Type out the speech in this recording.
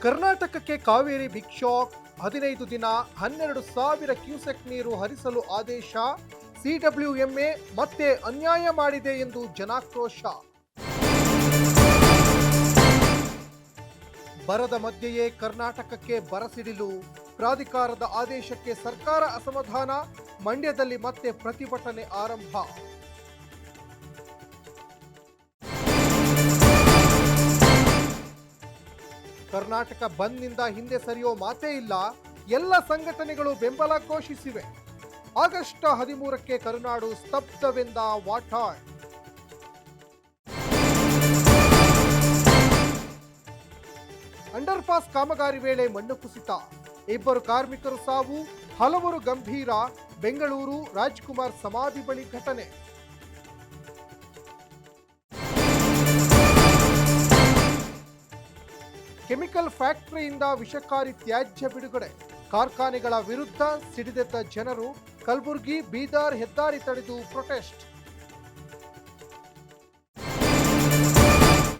ಕರ್ನಾಟಕಕ್ಕೆ Kaveri big shock. 15 ದಿನ 12,000 cusec ನೀರು ಹರಿಸಲು ಆದೇಶ. ಸಿಡಬ್ಲ್ಯೂಎಂಎ ಮತ್ತೆ ಅನ್ಯಾಯ ಮಾಡಿದೆ ಎಂದು ಜನಾಕ್ರೋಶ. ಬರದ ಮಧ್ಯೆಯೇ ಕರ್ನಾಟಕಕ್ಕೆ ಬರಸಿಡಿಲು. ಪ್ರಾಧಿಕಾರದ ಆದೇಶಕ್ಕೆ ಸರ್ಕಾರ ಅಸಮಾಧಾನ. ಮಂಡ್ಯದಲ್ಲಿ ಮತ್ತೆ ಪ್ರತಿಭಟನೆ ಆರಂಭ. ಕರ್ನಾಟಕ ಬಂದ್ನಿಂದ ಹಿಂದೆ ಸರಿಯೋ ಮಾತೇ ಇಲ್ಲ. ಎಲ್ಲ ಸಂಘಟನೆಗಳು ಬೆಂಬಲ ಘೋಷಿಸಿವೆ. ಆಗಸ್ಟ್ 13ಕ್ಕೆ ಕರುನಾಡು ಸ್ತಬ್ಧವೆಂದ ವಾಟಾಳ್. ಅಂಡರ್ಪಾಸ್ ಕಾಮಗಾರಿ ವೇಳೆ ಮಣ್ಣು ಕುಸಿತ. 2 ಕಾರ್ಮಿಕರು ಸಾವು, ಹಲವರು ಗಂಭೀರ. ಬೆಂಗಳೂರು ರಾಜ್ಕುಮಾರ್ ಸಮಾಧಿ ಬಳಿ ಘಟನೆ. ಕೆಮಿಕಲ್ ಫ್ಯಾಕ್ಟರಿಯಿಂದ ವಿಷಕಾರಿ ತ್ಯಾಜ್ಯ ಬಿಡುಗಡೆ. ಕಾರ್ಖಾನೆಗಳ ವಿರುದ್ಧ ಸಿಡಿದೆದ್ದ ಜನರು. ಕಲಬುರಗಿ ಬೀದರ್ ಹೆದ್ದಾರಿ ತಡೆದು ಪ್ರೊಟೆಸ್ಟ್.